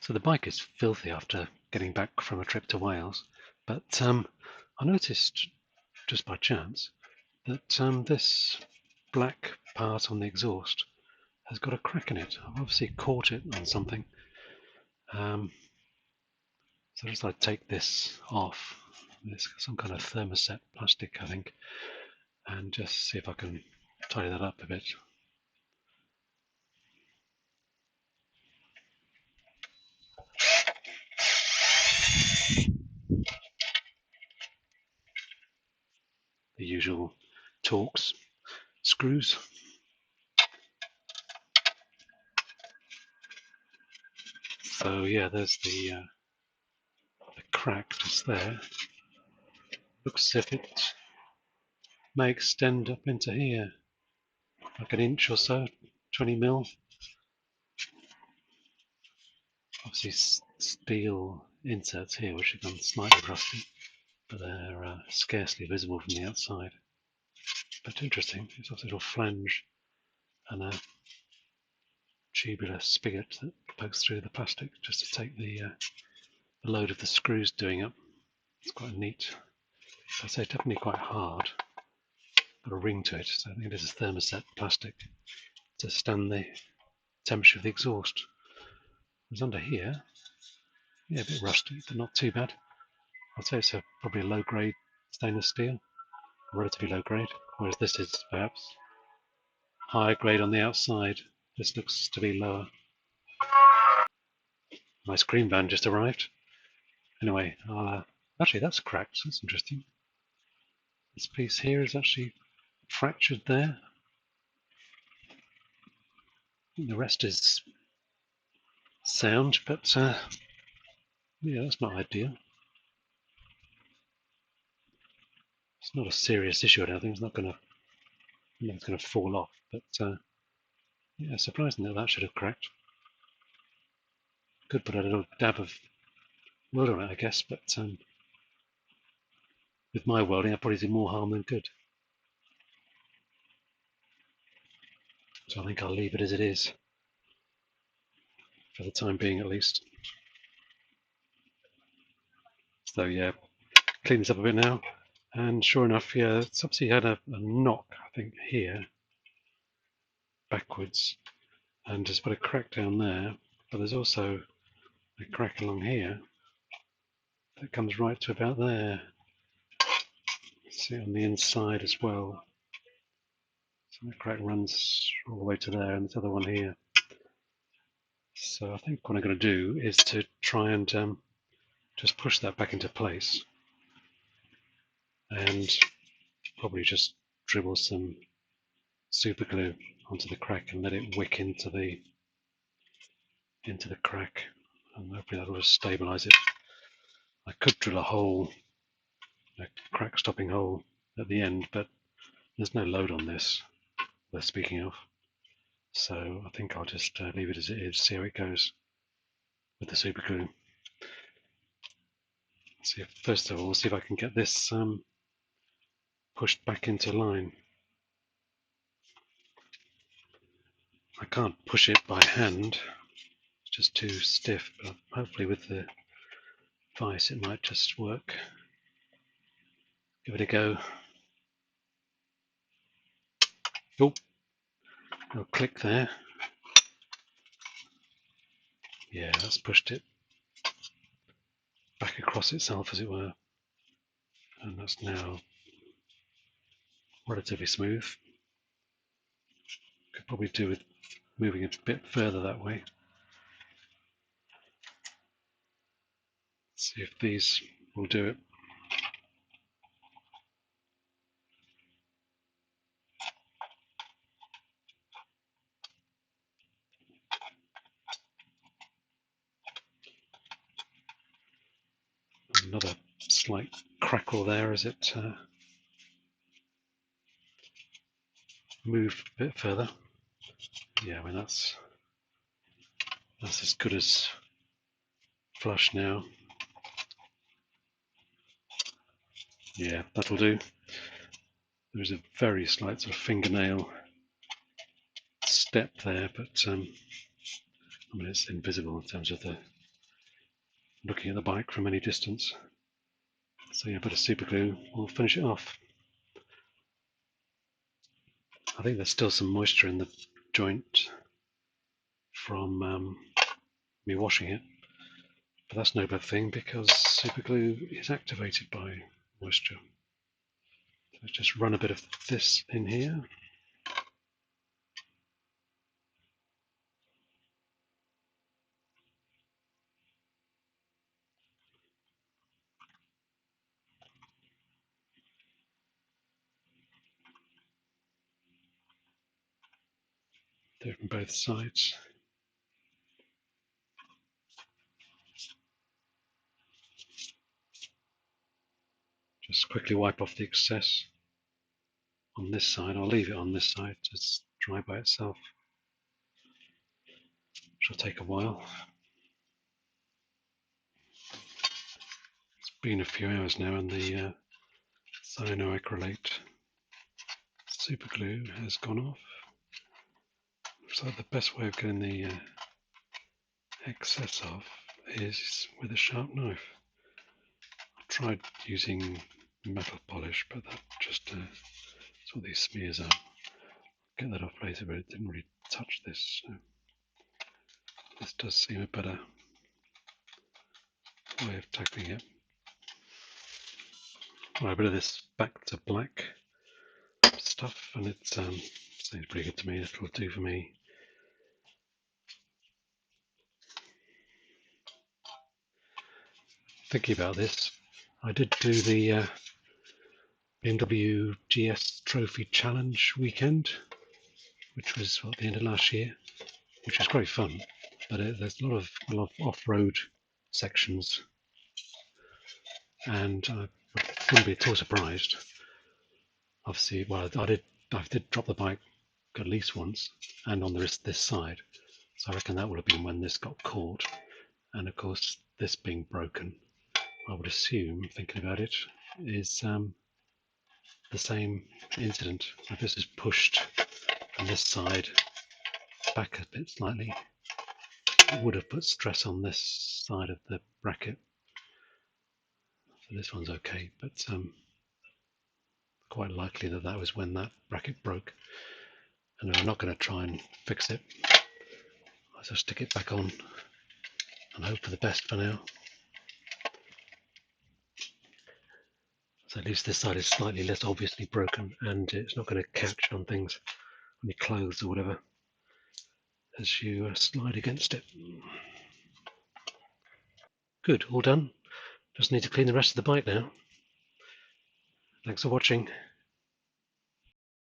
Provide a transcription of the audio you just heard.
So the bike is filthy after getting back from a trip to Wales, but I noticed just by chance that this black part on the exhaust has got a crack in it. I've obviously caught it on something. So just like take this off. It's some kind of thermoset plastic, I think, and just see if I can tidy that up a bit. The usual Torx screws. So yeah, there's the crack just there. Looks as if it may extend up into here, like an inch or so, 20 mil. Obviously steel inserts here which have gone slightly rusty, but they're scarcely visible from the outside. But interesting, it's also a little flange and a tubular spigot that pokes through the plastic just to take the load of the screws doing up. It's quite neat. I'd say definitely quite hard. Got a ring to it, so I think it is a thermoset plastic to stand the temperature of the exhaust. It's under here, yeah, a bit rusty, but not too bad. I'd say it's probably a low-grade stainless steel, relatively low grade, whereas this is perhaps higher grade on the outside. This looks to be lower. My screen van just arrived. Anyway, actually that's cracked. That's interesting. This piece here is actually fractured there. The rest is sound, but yeah, that's not ideal. It's not a serious issue, I don't think. It's not going to, it's going to fall off. But yeah, surprising that should have cracked. Could put a little dab of weld on it, I guess, but with my welding, I probably do more harm than good. So I think I'll leave it as it is, for the time being at least. So yeah, clean this up a bit now. And sure enough, yeah, it's obviously had a knock, I think, here, backwards, and just put a crack down there, but there's also a crack along here that comes right to about there. See it on the inside as well. So the crack runs all the way to there, and this other one here. So I think what I'm going to do is to try and just push that back into place, and probably just dribble some super glue onto the crack and let it wick into the crack, and hopefully that'll just stabilize it. I could drill a hole, a crack stopping hole at the end, but there's no load on this worth speaking of, so I think I'll just leave it as it is, see how it goes with the super glue. See if, first of all, see if I can get this pushed back into line. I can't push it by hand, it's just too stiff, but hopefully with the vise it might just work. Give it a go. Oh, it'll click there. Yeah, that's pushed it back across itself, as it were, and that's now relatively smooth. Could probably do with moving it a bit further that way. See if these will do it. Another slight crackle there as it moved a bit further. Yeah, I mean that's as good as flush now. Yeah, that'll do. There's a very slight sort of fingernail step there, but I mean it's invisible in terms of the looking at the bike from any distance. So yeah, a bit of super glue will finish it off. I think there's still some moisture in the joint from me washing it, but that's no bad thing because super glue is activated by moisture. So let's just run a bit of this in here. Do it from both sides. Just quickly wipe off the excess on this side. I'll leave it on this side to dry by itself. Which will take a while. It's been a few hours now and the cyanoacrylate super glue has gone off. So the best way of getting the excess off is with a sharp knife. I've tried using metal polish, but that just that's what these smears are. Get that off later, but it didn't really touch this. So this does seem a better way of tackling it. Right, a bit of this back to black stuff, and it seems pretty good to me. It'll do for me. Thinking about this, I did do the BMW GS Trophy Challenge weekend, which was at the end of last year, which was great fun. But there's a lot of off-road sections, and I wouldn't be at all surprised. Obviously, well, I did drop the bike at least once, and on this side. So I reckon that would have been when this got caught, and of course this being broken, I would assume, thinking about it, is the same incident. If this is pushed from this side back a bit slightly, it would have put stress on this side of the bracket. So this one's okay, but quite likely that that was when that bracket broke. And I'm not going to try and fix it. I'll just stick it back on and hope for the best for now. So at least this side is slightly less obviously broken, and it's not going to catch on things, on your clothes or whatever, as you slide against it. Good, all done. Just need to clean the rest of the bike now. Thanks for watching.